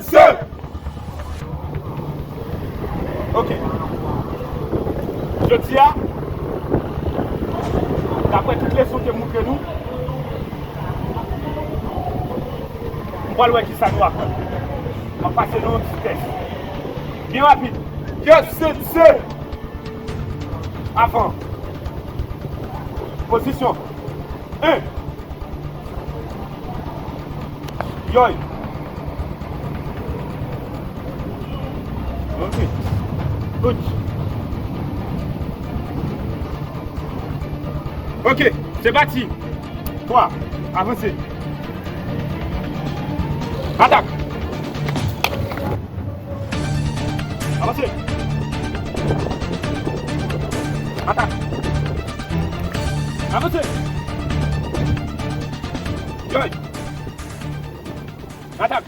Seul. Ok. Je dis à, d'après toutes les leçons que nous montrons, on va voir qui ça nous apprend. On va passer dans une petite test. Bien rapide. Seul. Avant. Position. 1. Yoy. Ok. Good. Ok, c'est parti. 3. Avancez. Attaque. Avancez. Attaque. Avancez. Yoy. Attaque.